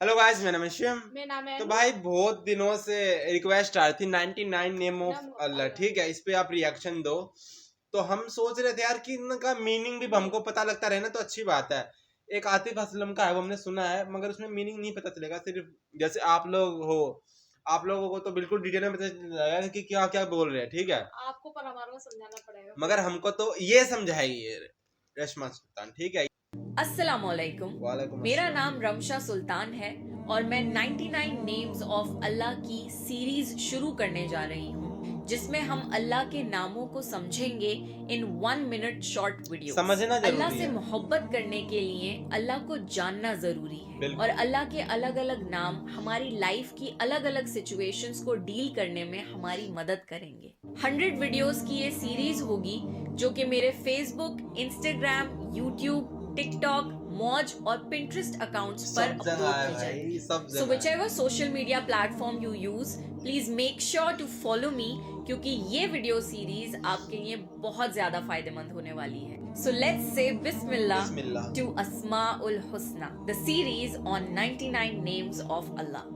Hello guys, मेरा नाम है शिवम। मेरा नाम है तो भाई बहुत दिनों से रिक्वेस्ट आ रही थी 99 नेम ऑफ अल्लाह, ठीक है, इस पे आप रिएक्शन दो। तो हम सोच रहे थे यार कि इनका मीनिंग भी हमको पता लगता रहे ना, तो अच्छी बात है। एक आतिफ असलम का है, वो हमने सुना है, मगर उसमें मीनिंग नहीं पता चलेगा। सिर्फ जैसे आप लोग हो, आप लोगों को तो बिल्कुल डिटेल में पता चलेगा कि क्या क्या बोल रहे हैं, ठीक है। आपको पर हमारे को समझाना पड़ेगा, मगर हमको तो ये समझाइए रेशमा सुल्तान, ठीक है। अस्सलामुअलैकुम। वालेकुम मेरा अस्सलाम। नाम रमशा सुल्तान है और मैं 99 नेम्स ऑफ अल्लाह की सीरीज शुरू करने जा रही हूँ, जिसमें हम अल्लाह के नामों को समझेंगे इन 1 मिनट शॉर्ट वीडियो। समझना जरूरी अल्लाह से है। मोहब्बत करने के लिए अल्लाह को जानना जरूरी है और अल्लाह के अलग अलग नाम हमारी लाइफ की अलग अलग सिचुएशंस को डील करने में हमारी मदद करेंगे। 100 वीडियोस की ये सीरीज होगी जो कि मेरे फेसबुक, इंस्टाग्राम, यूट्यूब, टिकटॉक, मौज और पिंटरेस्ट अकाउंट्स पर अपलोड की जाएगी। So whichever social media platform you use, please make sure to follow me क्योंकि ये वीडियो सीरीज आपके लिए बहुत ज्यादा फायदेमंद होने वाली है। So let's say Bismillah to Asmaul Husna, the series on 99 names of Allah.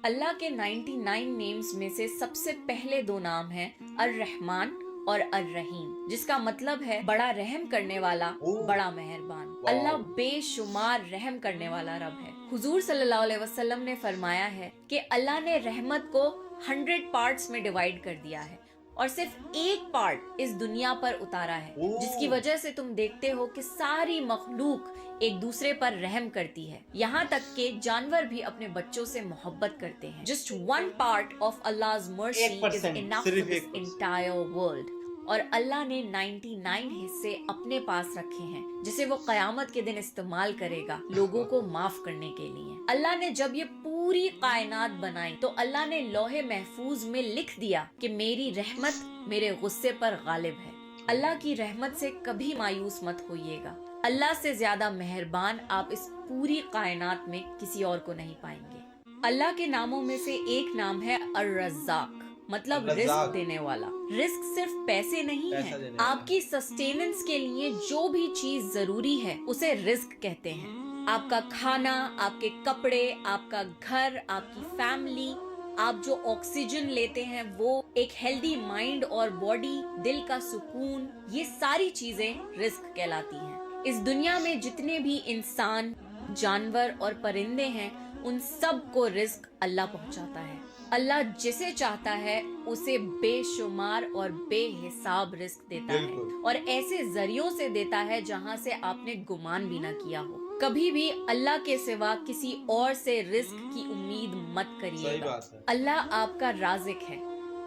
अल्लाह के 99 नेम्स में से सबसे पहले दो नाम हैं अर-रहमान और अर-रहीम, जिसका मतलब है बड़ा रहम करने वाला, बड़ा मेहरबान। अल्लाह बेशुमार रहम करने वाला रब है। हुजूर सल्लल्लाहु अलैहि वसल्लम ने फरमाया है कि अल्लाह ने रहमत को 100 पार्ट्स में डिवाइड कर दिया है और सिर्फ एक पार्ट इस दुनिया पर उतारा है, जिसकी वजह से तुम देखते हो कि सारी मखलूक एक दूसरे पर रहम करती है। यहाँ तक के जानवर भी अपने बच्चों से मोहब्बत करते हैं। Just 1 part of Allah's mercy is enough for this entire world. और अल्लाह ने 99 हिस्से अपने पास रखे हैं, जिसे वो कयामत के दिन इस्तेमाल करेगा लोगों को माफ करने के लिए। अल्लाह ने जब ये पूरी कायनात बनाई तो अल्लाह ने लौहे महफूज में लिख दिया कि मेरी रहमत मेरे गुस्से पर गालिब है। अल्लाह की रहमत से कभी मायूस मत होइएगा। अल्लाह से ज्यादा मेहरबान आप इस पूरी कायनात में किसी और को नहीं पाएंगे। अल्लाह के नामों में से एक नाम है अर-रज़्ज़ाक, मतलब रिस्क देने वाला। रिस्क सिर्फ पैसे नहीं है, आपकी सस्टेनेंस के लिए जो भी चीज जरूरी है उसे रिस्क कहते हैं। आपका खाना, आपके कपड़े, आपका घर, आपकी फैमिली, आप जो ऑक्सीजन लेते हैं वो, एक हेल्दी माइंड और बॉडी, दिल का सुकून, ये सारी चीजें रिस्क कहलाती हैं। इस दुनिया में जितने भी इंसान, जानवर और परिंदे हैं, उन सब को रिस्क अल्लाह पहुंचाता है। अल्लाह जिसे चाहता है उसे बेशुमार और बेहिसाब रिस्क देता है और ऐसे जरियों से देता है जहां से आपने गुमान भी ना किया हो। कभी भी अल्लाह के सिवा किसी और से रिस्क की उम्मीद मत करिएगा। अल्लाह आपका राज़िक है,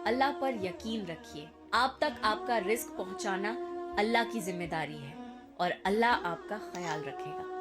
अल्लाह पर यकीन रखिए। आप तक आपका रिस्क पहुंचाना अल्लाह की जिम्मेदारी है और अल्लाह आपका ख्याल रखेगा।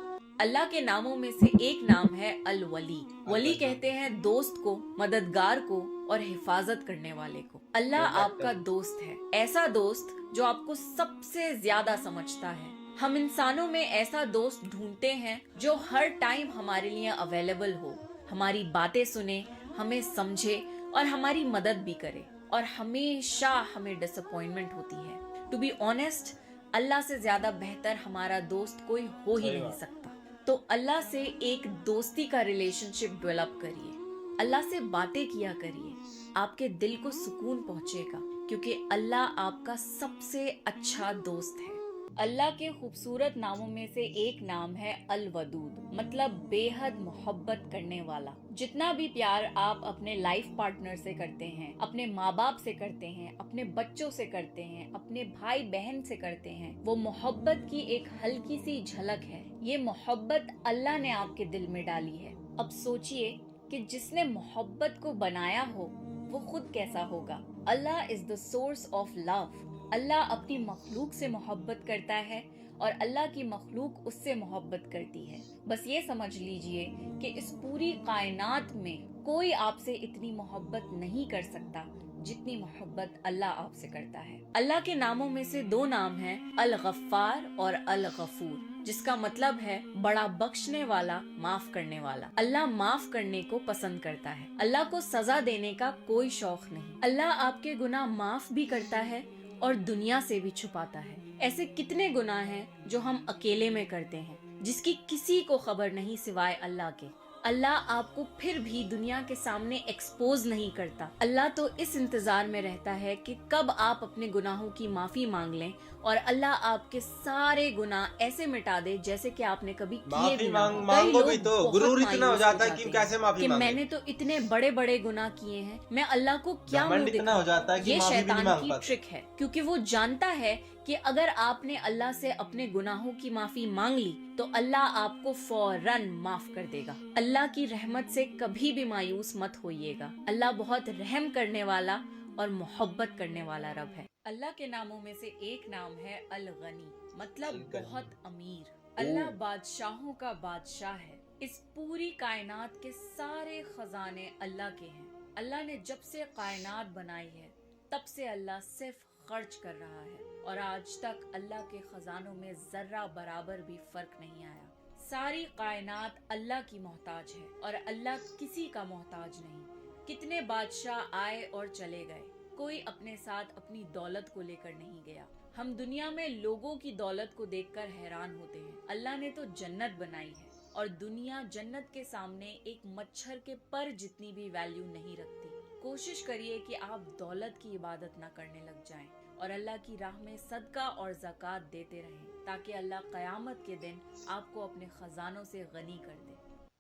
अल्लाह के नामों में से एक नाम है अल-वली। वली कहते हैं दोस्त को, मददगार को और हिफाजत करने वाले को। अल्लाह आपका दोस्त है, ऐसा दोस्त जो आपको सबसे ज्यादा समझता है। हम इंसानों में ऐसा दोस्त ढूंढते हैं जो हर टाइम हमारे लिए अवेलेबल हो, हमारी बातें सुने, हमें समझे और हमारी मदद भी करे। और हमेशा हमें डिसअपॉइंटमेंट होती है। टू बी ऑनेस्ट, अल्लाह से ज्यादा बेहतर हमारा दोस्त कोई हो ही नहीं सकता। तो अल्लाह से एक दोस्ती का रिलेशनशिप डेवलप करिए, अल्लाह से बातें किया करिए, आपके दिल को सुकून पहुंचेगा क्योंकि अल्लाह आपका सबसे अच्छा दोस्त है। अल्लाह के खूबसूरत नामों में से एक नाम है अल-वदूद, मतलब बेहद मोहब्बत करने वाला। जितना भी प्यार आप अपने लाइफ पार्टनर से करते हैं, अपने माँ बाप से करते हैं, अपने बच्चों से करते हैं, अपने भाई बहन से करते हैं, वो मोहब्बत की एक हल्की सी झलक है। ये मोहब्बत अल्लाह ने आपके दिल में डाली है। अब सोचिए कि जिसने मोहब्बत को बनाया हो वो खुद कैसा होगा। Allah is the source of love. अल्लाह अपनी मखलूक से मोहब्बत करता है और अल्लाह की मखलूक उससे मोहब्बत करती है। बस ये समझ लीजिए कि इस पूरी कायनात में कोई आपसे इतनी मोहब्बत नहीं कर सकता जितनी मोहब्बत अल्लाह आपसे करता है। अल्लाह के नामों में से दो नाम हैं अल-गफ्फार और अल-गफूर, जिसका मतलब है बड़ा बख्शने वाला, माफ करने वाला। अल्लाह माफ करने को पसंद करता है। अल्लाह को सजा देने का कोई शौक नहीं। अल्लाह आपके गुनाह माफ भी करता है और दुनिया से भी छुपाता है। ऐसे कितने गुनाह हैं जो हम अकेले में करते हैं, जिसकी किसी को खबर नहीं सिवाय अल्लाह के। اللہ آپ کو پھر بھی دنیا کے سامنے ایکسپوز نہیں کرتا. اللہ تو اس انتظار میں رہتا ہے کہ کب آپ اپنے گناہوں کی معافی مانگ لیں اور اللہ آپ کے سارے گناہ ایسے مٹا دے جیسے کہ آپ نے کبھی کیے بھی نہ ہوں. مانگو بھی تو غرور اتنا ہو جاتا ہے کہ کیسے معافی کہ میں نے تو اتنے بڑے بڑے گناہ کیے ہیں, میں اللہ کو کیا منہ دکھاؤں. یہ شیطان کی ٹرک ہے, کیونکہ وہ جانتا ہے کہ اگر آپ نے اللہ سے اپنے گناہوں کی معافی مانگ لی تو اللہ آپ کو فوراً معاف کر دے گا. اللہ کی رحمت سے کبھی بھی مایوس مت ہوئیے گا. اللہ بہت رحم کرنے والا اور محبت کرنے والا رب ہے. اللہ کے ناموں میں سے ایک نام ہے الغنی, مطلب بہت امیر. اللہ بادشاہوں کا بادشاہ ہے. اس پوری کائنات کے سارے خزانے اللہ کے ہیں. اللہ نے جب سے کائنات بنائی ہے تب سے اللہ صرف خرچ کر رہا ہے, اور آج تک اللہ کے خزانوں میں ذرہ برابر بھی فرق نہیں آیا. ساری کائنات اللہ کی محتاج ہے اور اللہ کسی کا محتاج نہیں. کتنے بادشاہ آئے اور چلے گئے, کوئی اپنے ساتھ اپنی دولت کو لے کر نہیں گیا. ہم دنیا میں لوگوں کی دولت کو دیکھ کر حیران ہوتے ہیں. اللہ نے تو جنت بنائی ہے اور دنیا جنت کے سامنے ایک مچھر کے پر جتنی بھی ویلیو نہیں رکھتی. کوشش کریے کہ آپ دولت کی عبادت نہ کرنے لگ جائیں اور اللہ کی راہ میں صدقہ اور زکوٰۃ دیتے رہیں, تاکہ اللہ قیامت کے دن آپ کو اپنے خزانوں سے غنی کر دے.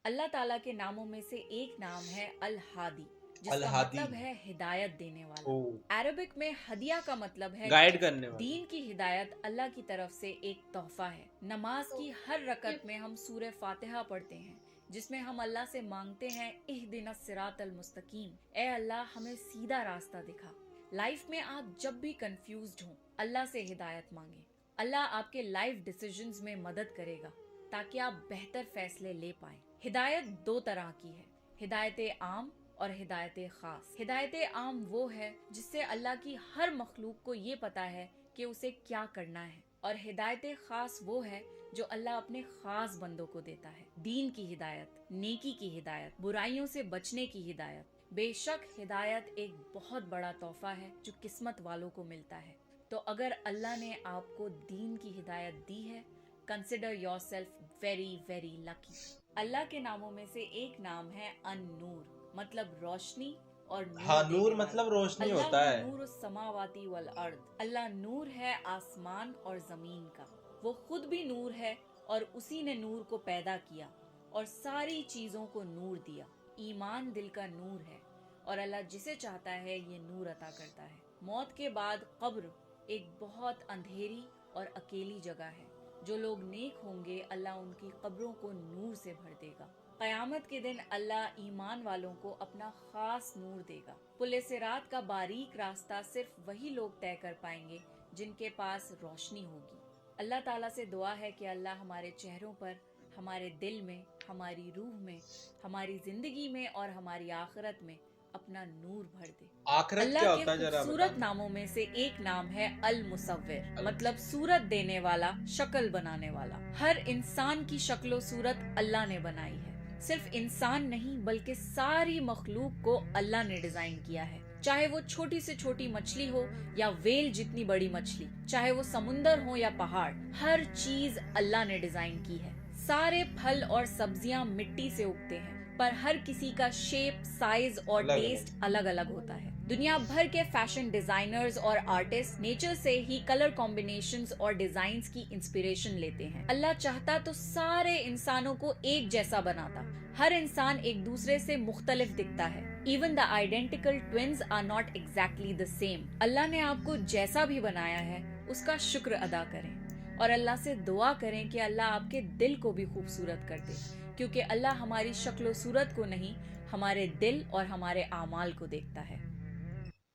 اللہ تعالیٰ کے ناموں میں سے ایک نام ہے الہادی, جس کا مطلب ہے ہدایت دینے والا. عربک میں ہدیہ کا مطلب ہے گائیڈ کرنے والا. دین کی ہدایت اللہ کی طرف سے ایک تحفہ ہے. نماز کی ہر رکعت میں ہم سورہ فاتحہ پڑھتے ہیں, جس میں ہم اللہ سے مانگتے ہیں اہدنا الصراط المستقیم, اے اللہ ہمیں سیدھا راستہ دکھا. لائف میں آپ جب بھی کنفیوزڈ ہوں اللہ سے ہدایت مانگیں. اللہ آپ کے لائف ڈیسیژنز میں مدد کرے گا تاکہ آپ بہتر فیصلے لے پائیں. ہدایت دو طرح کی ہے, ہدایت عام اور ہدایت خاص. ہدایت عام وہ ہے جس سے اللہ کی ہر مخلوق کو یہ پتا ہے کہ اسے کیا کرنا ہے, اور ہدایت خاص وہ ہے جو اللہ اپنے خاص بندوں کو دیتا ہے. دین کی ہدایت, نیکی کی ہدایت, برائیوں سے بچنے کی ہدایت. بے شک ہدایت ایک بہت بڑا تحفہ ہے جو قسمت والوں کو ملتا ہے. تو اگر اللہ نے آپ کو دین کی ہدایت دی ہے, consider yourself very very lucky. اللہ کے ناموں میں سے ایک نام ہے ان-نور, مطلب روشنی اور نور مطلب روشنی ہوتا ہے. نور السماواتی والارض, اللہ نور ہے آسمان اور زمین کا. وہ خود بھی نور ہے اور اسی نے نور کو پیدا کیا اور ساری چیزوں کو نور دیا. ایمان دل کا نور ہے اور اللہ جسے چاہتا ہے یہ نور عطا کرتا ہے. موت کے بعد قبر ایک بہت اندھیری اور اکیلی جگہ ہے. جو لوگ نیک ہوں گے اللہ ان کی قبروں کو نور سے بھر دے گا. قیامت کے دن اللہ ایمان والوں کو اپنا خاص نور دے گا. پل صراط کا باریک راستہ صرف وہی لوگ طے کر پائیں گے جن کے پاس روشنی ہوگی. اللہ تعالیٰ سے دعا ہے کہ اللہ ہمارے چہروں پر, ہمارے دل میں, ہماری روح میں, ہماری زندگی میں اور ہماری آخرت میں اپنا نور بھر دے. آخرت کیا ہوتا ہے ذرا بتائیں. صورت ناموں میں سے ایک نام ہے المصور, مطلب صورت دینے والا, شکل بنانے والا. ہر انسان کی شکل و صورت اللہ نے بنائی ہے. صرف انسان نہیں بلکہ ساری مخلوق کو اللہ نے ڈیزائن کیا ہے. چاہے وہ چھوٹی سے چھوٹی مچھلی ہو یا ویل جتنی بڑی مچھلی, چاہے وہ سمندر ہو یا پہاڑ, ہر چیز اللہ نے ڈیزائن کی ہے. سارے پھل اور سبزیاں مٹی سے اگتے ہیں, پر ہر کسی کا شیپ, سائز اور ٹیسٹ الگ الگ ہوتا ہے. دنیا بھر کے فیشن ڈیزائنرز اور آرٹسٹ نیچر سے ہی کلر کمبینیشنز اور ڈیزائنز کی انسپریشن لیتے ہیں. اللہ چاہتا تو سارے انسانوں کو ایک جیسا بناتا. ہر انسان ایک دوسرے سے مختلف دکھتا ہے. Even the identical twins are not exactly the same. اللہ نے آپ کو جیسا بھی بنایا ہے اس کا شکر ادا کریں اور اللہ سے دعا کریں کہ اللہ آپ کے دل کو بھی خوبصورت کر دے, کیونکہ اللہ ہماری شکل و صورت کو نہیں, ہمارے دل اور ہمارے اعمال کو دیکھتا ہے.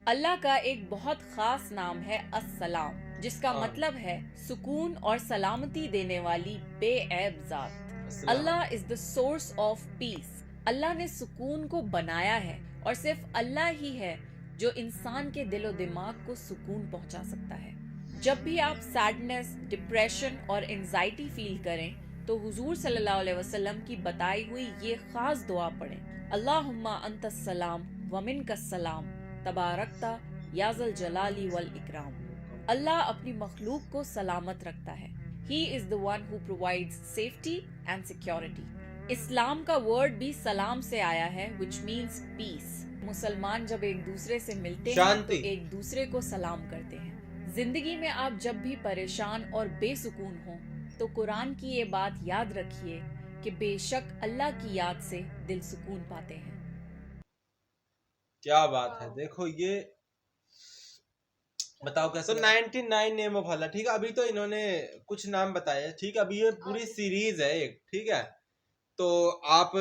اللہ کا ایک بہت خاص نام ہے السلام, جس کا مطلب ہے سکون اور سلامتی دینے والی بے عیب ذات. اللہ از the source of peace. اللہ نے سکون کو بنایا ہے اور صرف اللہ ہی ہے جو انسان کے دل و دماغ کو سکون پہنچا سکتا ہے. جب بھی آپ سیڈنس, ڈپریشن اور انزائٹی فیل کریں تو حضور صلی اللہ علیہ وسلم کی بتائی ہوئی یہ خاص دعا پڑھیں, اللہم انت السلام ومنک السلام تبارکتا یا ذا الجلال والاکرام. اللہ اپنی مخلوق کو سلامت رکھتا ہے. He is the one who provides safety and security. इस्लाम का वर्ड भी सलाम से आया है, which means peace. मुसलमान जब एक दूसरे से मिलते हैं तो शांति। एक दूसरे को सलाम करते हैं। जिंदगी में आप जब भी परेशान और बेसुकून हो तो कुरान की ये बात याद रखिए कि बेशक अल्लाह की याद से दिल सुकून पाते हैं। क्या बात है, देखो ये बताओ कैसे। तो 99 नेम ऑफ अल्लाह, ठीक है। अभी तो इन्होंने कुछ नाम बताए, ठीक है। अभी ये पूरी सीरीज है एक, ठीक है। तो आप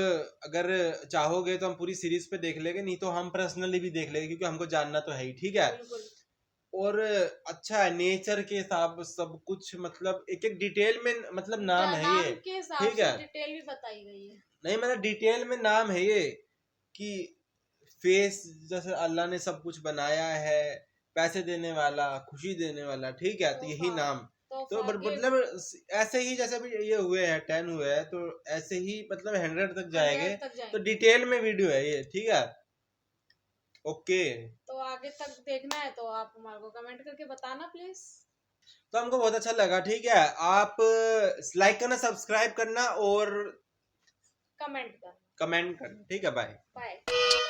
अगर चाहोगे तो हम पूरी सीरीज पे देख लेंगे, नहीं तो हम पर्सनली भी देख लेंगे, क्योंकि हमको जानना तो है ही, ठीक है। बिल्कुल। और अच्छा है, नेचर के हिसाब सब कुछ, मतलब एक एक डिटेल में मतलब नाम है ये, के हिसाब ठीक से है। डिटेल भी बताई गई है। नहीं मतलब डिटेल में नाम है ये, कि फेस जैसे अल्लाह ने सब कुछ बनाया है, पैसे देने वाला, खुशी देने वाला, ठीक है। तो यही नाम तो मतलब ऐसे ही जैसे भी ये हुए हैं 10 हुए हैं, तो ऐसे ही मतलब 100 तक जाएंगे। तो डिटेल में वीडियो है ये, ठीक है। ओके, तो आगे तक देखना है तो आप हमारे को कमेंट करके बताना प्लीज। तो हमको बहुत अच्छा लगा, ठीक है। आप लाइक करना, सब्सक्राइब करना और कमेंट करना, कमेंट करना, ठीक है। Bye bye.